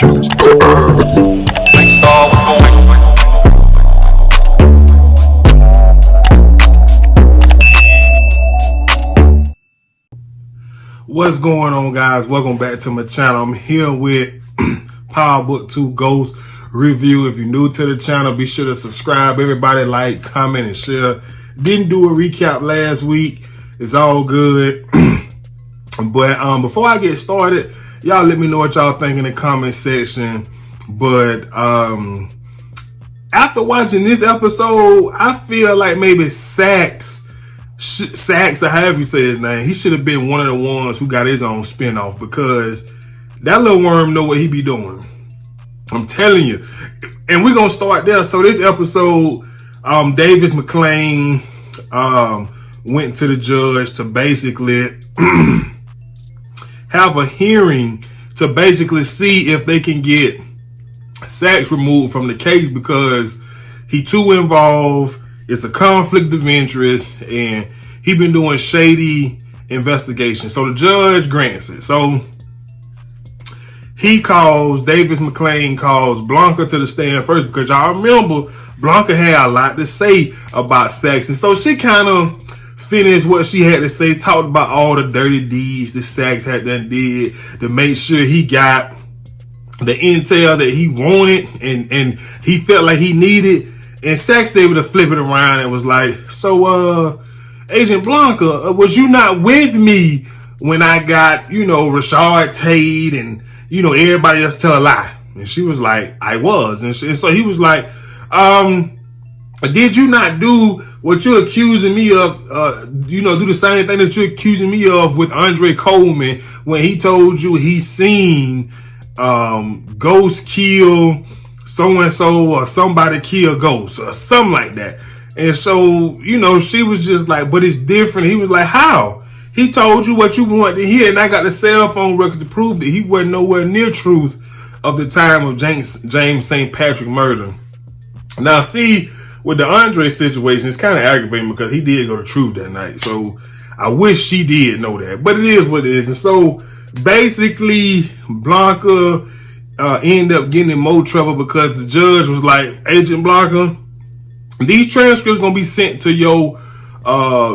What's going on, guys? Welcome back to my channel. I'm here with Power Book 2 Ghost review. If you're new to the channel, be sure to subscribe. Everybody like, comment, and share. Didn't do a recap last week. It's all good. But before I get started, y'all let me know what y'all think in the comment section. But after watching this episode, I feel like maybe Sax, or however you say his name, he should have been one of the ones who got his own spinoff, because that little worm know what he be doing. I'm telling you. And we're going to start there. So this episode, Davis McClain went to the judge to basically have a hearing to basically see if they can get Sax removed from the case, because he too involved. It's a conflict of interest, and he been doing shady investigations. So the judge grants it. So Davis McClain calls Blanca to the stand first, because y'all remember Blanca had a lot to say about Sax. And so she kind of finished what she had to say, talked about all the dirty deeds that Sax had done did to make sure he got the intel that he wanted and he felt like he needed. And Sax able to flip it around and was like, so, Agent Blanca, was you not with me when I got, Rashard Tate and, everybody else tell a lie? And she was like, I was. And so he was like, did you not do what you're accusing me of, do the same thing that you're accusing me of with Andre Coleman when he told you he seen Ghost kill so-and-so, or somebody kill Ghost, or something like that. And so, she was just like, but it's different. He was like, how? He told you what you wanted to hear, and I got the cell phone records to prove that he wasn't nowhere near truth of the time of James St. Patrick murder. Now, see, with the Andre situation, it's kind of aggravating because he did go to truth that night. So I wish she did know that, but it is what it is. And so basically, Blanca end up getting in more trouble because the judge was like, Agent Blanca, these transcripts gonna be sent to your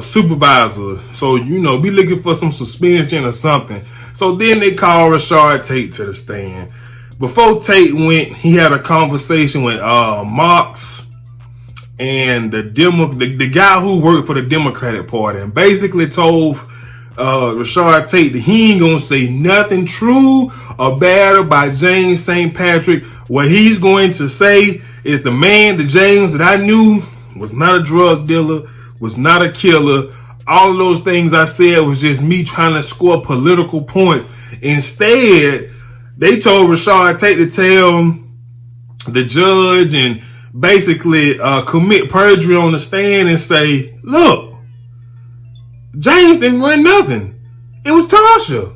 supervisor. So, be looking for some suspension or something. So then they called Rashard Tate to the stand. Before Tate went, he had a conversation with Marks and the guy who worked for the Democratic Party, and basically told Rashard Tate that he ain't gonna say nothing true or bad about James St. Patrick. What he's going to say is the James that I knew was not a drug dealer, was not a killer. All of those things I said was just me trying to score political points. Instead, they told Rashard Tate to tell the judge and basically commit perjury on the stand and say, look, James didn't run nothing. It was Tasha.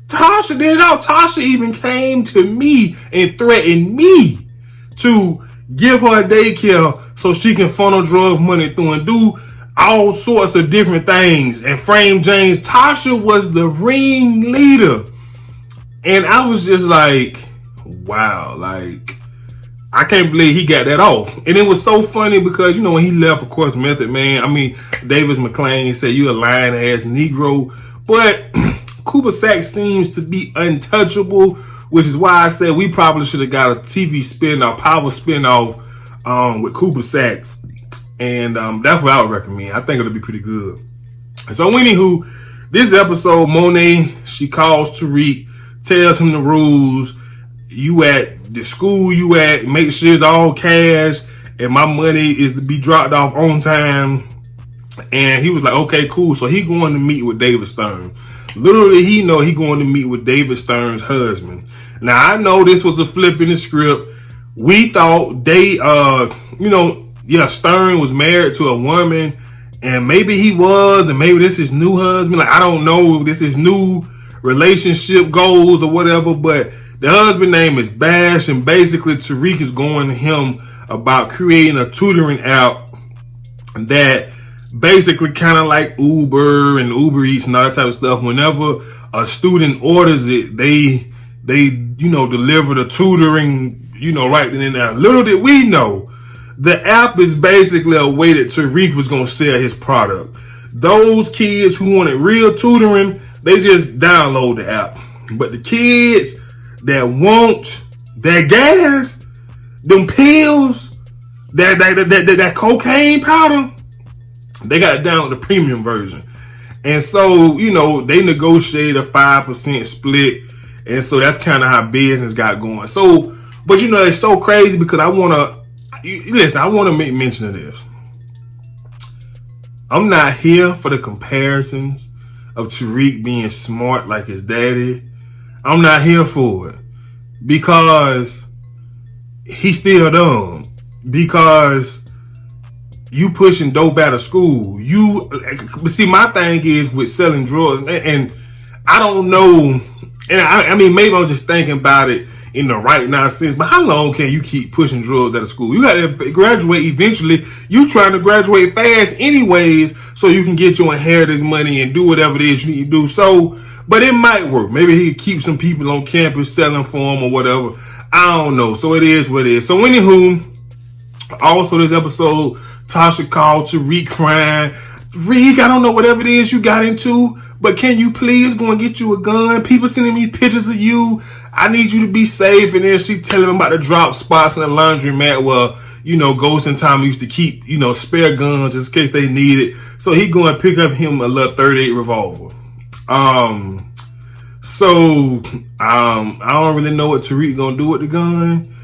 Tasha did it all. Tasha even came to me and threatened me to give her a daycare so she can funnel drug money through and do all sorts of different things and frame James. Tasha was the ringleader. And I was just like, wow, I can't believe he got that off. And it was so funny because, when he left, of course, Method Man, Davis McClain said, you a lying ass Negro. But Cooper Sax seems to be untouchable, which is why I said we probably should have got a TV spinoff, power spinoff with Cooper Sax. And that's what I would recommend. I think it'll be pretty good. And so anywho, this episode, Monet, she calls Tariq, tells him the rules. You at the school you at, make sure it's all cash, and my money is to be dropped off on time. And he was like, okay, cool. So he going to meet with David Stern. Literally, he going to meet with David Stern's husband. Now, I know this was a flip in the script. We thought Stern was married to a woman, and maybe he was, and maybe this is new husband. I don't know if this is new relationship goals or whatever, but the husband name is Bash, and basically Tariq is going to him about creating a tutoring app that basically kind of like Uber and Uber Eats and all that type of stuff. Whenever a student orders it, they They, deliver the tutoring, right then and there. Little did we know, the app is basically a way that Tariq was going to sell his product. Those kids who wanted real tutoring, they just download the app. But the kids that want that gas, them pills, that cocaine powder, they got it down with the premium version. And so, they negotiated a 5% split. And so that's kind of how business got going. So, but it's so crazy because I want to make mention of this. I'm not here for the comparisons of Tariq being smart like his daddy. I'm not here for it because he's still dumb. Because you pushing dope out of school. But see, my thing is with selling drugs, and I don't know, and I mean, maybe I'm just thinking about it in the right now sense, but how long can you keep pushing drugs out of school? You got to graduate eventually. You trying to graduate fast anyways, so you can get your inheritance money and do whatever it is you need to do. So, but it might work. Maybe he could keep some people on campus selling for him or whatever. I don't know. So it is what it is. So anywho, also this episode, Tasha called Tariq crying. Tariq, I don't know whatever it is you got into, but can you please go and get you a gun? People sending me pictures of you. I need you to be safe. And then she telling him about the drop spots in the laundromat where, Ghost and Tommy used to keep, spare guns just in case they need it. So he go and pick up him a little 38 revolver. So I don't really know what Tariq gonna do with the gun.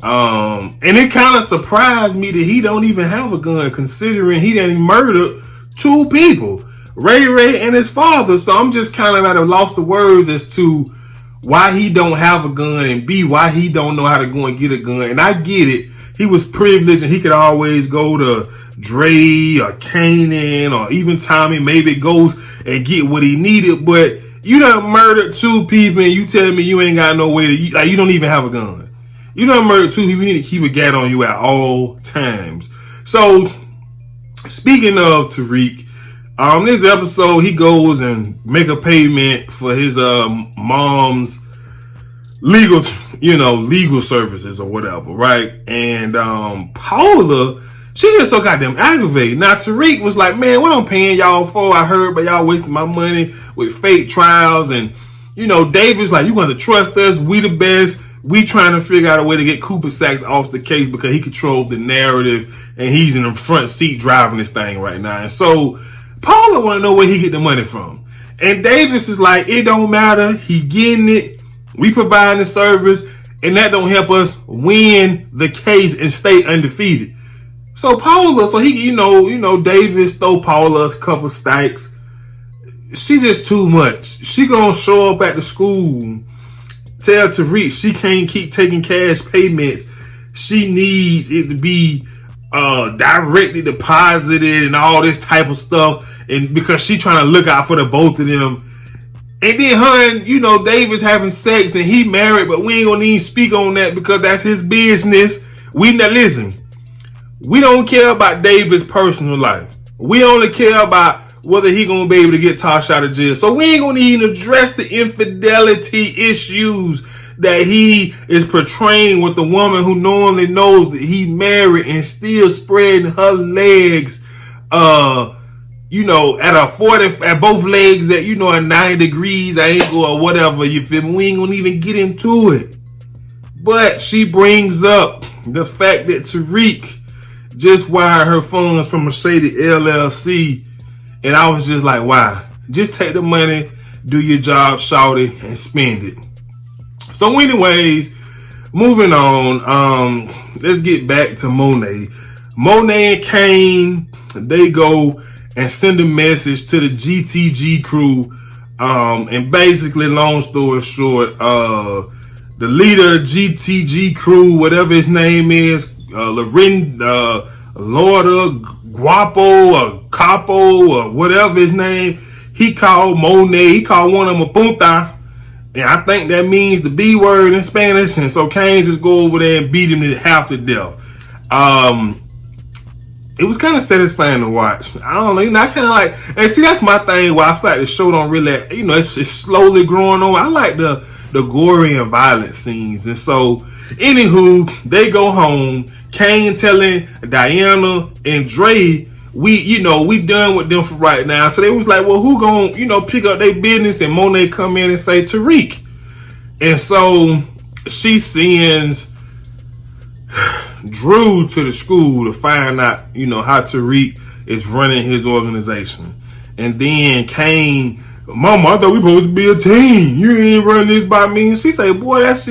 And it kind of surprised me that he don't even have a gun, considering he done murdered 2 people, Ray and his father. So I'm just kind of at a loss of words as to why he don't have a gun, and B, why he don't know how to go and get a gun. And I get it. He was privileged and he could always go to Dre or Kanan or even Tommy, maybe Ghost, and get what he needed. But you done murdered 2 people and you telling me you ain't got no way to, you don't even have a gun. You done murdered 2 people. You need to keep a gat on you at all times. So, speaking of Tariq, this episode, he goes and make a payment for his mom's legal services or whatever, right? And Paula, she just so goddamn aggravated. Now, Tariq was like, man, what I'm paying y'all for? I heard, but y'all wasting my money with fake trials. And, David's like, you going to trust us? We the best. We trying to figure out a way to get Cooper Sacks off the case because he controls the narrative and he's in the front seat driving this thing right now. And so Paula want to know where he get the money from. And Davis is like, it don't matter. He getting it. We providing the service, and that don't help us win the case and stay undefeated. So Paula, Davis throw Paula a couple stacks. She just too much. She gonna show up at the school, tell Tariq she can't keep taking cash payments. She needs it to be directly deposited and all this type of stuff. And because she trying to look out for the both of them. And then her and, Davis having sex and he married, but we ain't gonna even speak on that because that's his business. Listen, we don't care about Davis' personal life. We only care about whether he gonna be able to get Tosh out of jail. So we ain't gonna even address the infidelity issues that he is portraying with the woman who normally knows that he married and still spreading her legs, at a 40, at both legs at, a 90 degrees angle or whatever. You feel me? We ain't gonna even get into it. But she brings up the fact that Tariq just wired her funds from Mercedes LLC. And I was just like, why? Just take the money, do your job, shawty, and spend it. So anyways, moving on, let's get back to Monet. Monet and Kane, they go and send a message to the GTG crew. And basically, long story short, the leader of GTG crew, whatever his name is, Lorda Guapo or Capo or whatever his name, he called Monet, he called one of them a punta. And I think that means the B word in Spanish. And so Kane just go over there and beat him to half to death. It was kind of satisfying to watch. I don't know, I kind of like, and see, that's my thing where I feel like the show don't really, it's slowly growing on. I like the the gory and violent scenes. And so, anywho, they go home. Kane telling Diana and Dre, we done with them for right now. So they was like, well, who gonna, pick up their business? And Monet come in and say Tariq. And so she sends Drew to the school to find out, how Tariq is running his organization. And then Kane, Mama, I thought we supposed to be a team. You ain't running this by me. And she say, boy, that's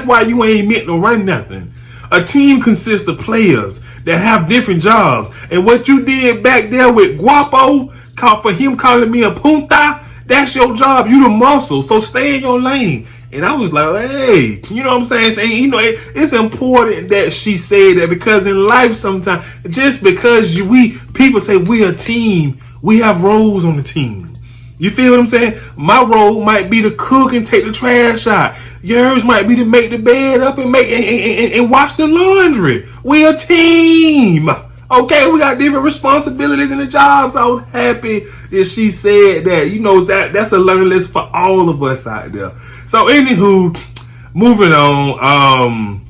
why you ain't meant to run nothing. A team consists of players that have different jobs. And what you did back there with Guapo, for him calling me a punta, that's your job. You the muscle. So stay in your lane. And I was like, hey, you know what I'm saying? It's important that she said that, because in life sometimes, just because people say we're a team, we have roles on the team. You feel what I'm saying? My role might be to cook and take the trash out. Yours might be to make the bed up and and wash the laundry. We're a team. Okay, we got different responsibilities in the jobs. I was happy that she said that. That's a learning lesson for all of us out there. So, anywho, moving on.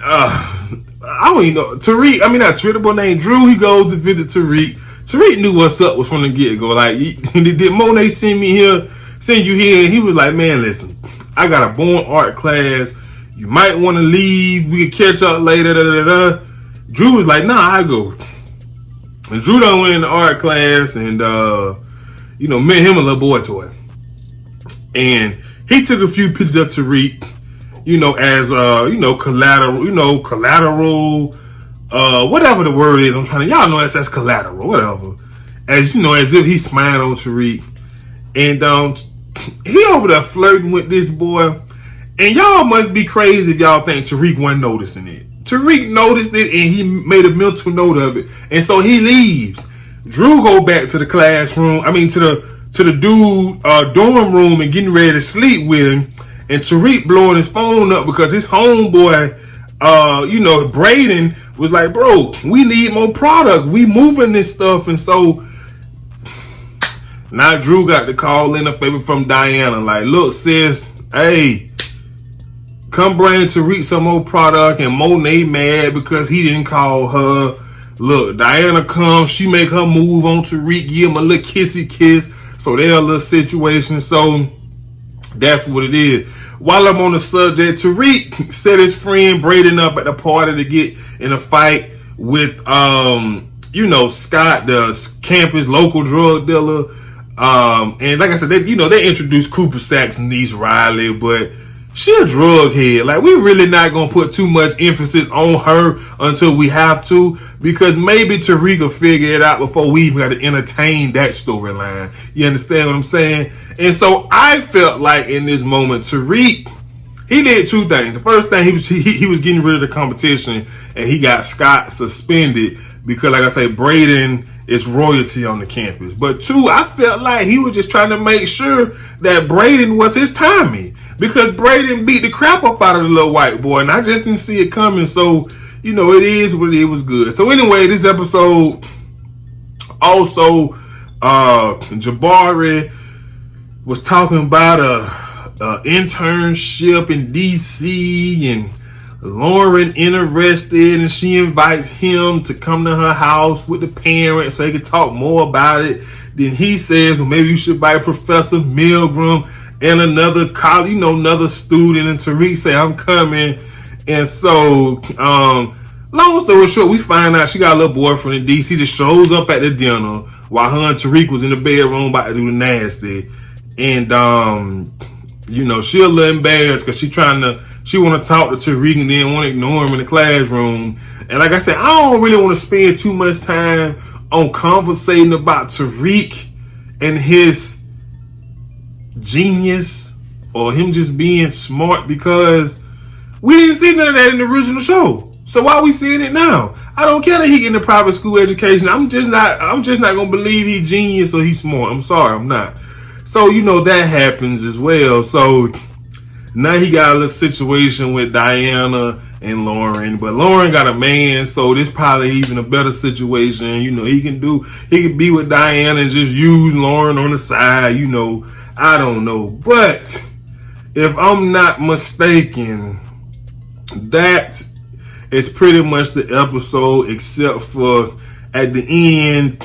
I don't even know. Tariq, not Tariq, the boy named Drew, he goes to visit Tariq. Tariq knew what's up from the get-go. Like, did Monet send you here? And he was like, man, listen, I got a born art class. You might want to leave. We can catch up later. Drew was like, nah, I go. And Drew done went in the art class and, met him a little boy toy. And he took a few pictures of Tariq, as, collateral, whatever the word is. Y'all know that's collateral, whatever. As, as if he's smiling on Tariq. And, he over there flirting with this boy. And y'all must be crazy if y'all think Tariq wasn't noticing it. Tariq noticed it and he made a mental note of it. And so he leaves. Drew go back to the classroom. To the dude dorm room and getting ready to sleep with him. And Tariq blowing his phone up because his homeboy, Braden was like, bro, we need more product. We moving this stuff. And so now Drew got the call in a favor from Diana. Like, look, sis, hey, come bring Tariq some more product. And Monet mad because he didn't call her. Look, Diana comes, she make her move on Tariq, give him a little kissy kiss. So they're a little situation. So that's what it is. While I'm on the subject, Tariq set his friend Braden up at the party to get in a fight with, Scott, the campus local drug dealer. And like I said, they introduced Cooper Saxe and Niece Riley, but she a drug head. Like, we really not gonna put too much emphasis on her until we have to, because maybe Tariq will figure it out before we even got to entertain that storyline. You understand what I'm saying? And so I felt like in this moment, Tariq, he did two things. The first thing, he was getting rid of the competition, and he got Scott suspended because, like I say, Braden is royalty on the campus. But two, I felt like he was just trying to make sure that Braden was his Tommy, because Braden beat the crap up out of the little white boy, and I just didn't see it coming. So, it is what it was good. So anyway, this episode also, Jabari was talking about a internship in DC, and Lauren interested, and she invites him to come to her house with the parents so they can talk more about it. Then he says, well, maybe you should buy Professor Milgram and another college, another student. And Tariq say, I'm coming. And so, long story short, we find out she got a little boyfriend in DC that shows up at the dinner while her and Tariq was in the bedroom about to do the nasty. And, she a little embarrassed because she want to talk to Tariq and then want to ignore him in the classroom. And like I said, I don't really want to spend too much time on conversating about Tariq and his genius or him just being smart, because we didn't see none of that in the original show. So why are we seeing it now? I don't care that he getting a private school education. I'm just not gonna believe he's genius or he's smart. I'm sorry, I'm not. So that happens as well. So now he got a little situation with Diana and Lauren, but Lauren got a man, so this probably even a better situation. He can be with Diana and just use Lauren on the side. I don't know. But if I'm not mistaken, that is pretty much the episode, except for at the end,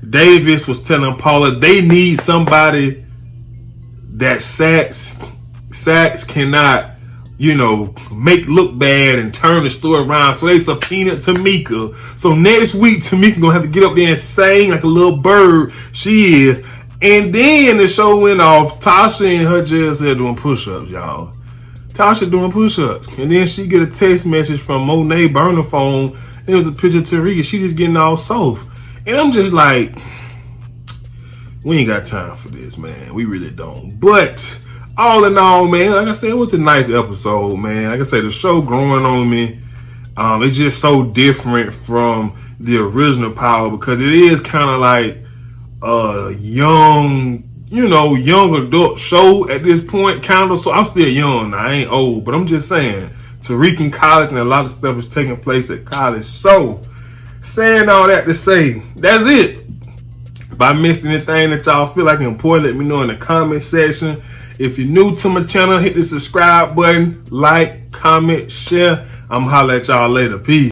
Davis was telling Paula they need somebody that Saxe cannot, make look bad and turn the story around. So they subpoenaed Tamika. So next week, Tamika gonna have to get up there and sing like a little bird. She is. And then the show went off. Tasha and her just said doing push-ups, y'all. Tasha doing push-ups. And then she get a text message from Monet burner phone. It was a picture of Tariq. She just getting all soft. And I'm just like, we ain't got time for this, man. We really don't. But all in all, man, like I said, it was a nice episode, man. Like I said, the show growing on me. It's just so different from the original Power, because it is kind of like a young adult show at this point, kind of. So I'm still young. I ain't old, but I'm just saying, Tariq in college and a lot of stuff is taking place at college. So, saying all that to say, that's it. If I missed anything that y'all feel like important, let me know in the comment section. If you're new to my channel, hit the subscribe button, like, comment, share. I'm holla at y'all later. Peace.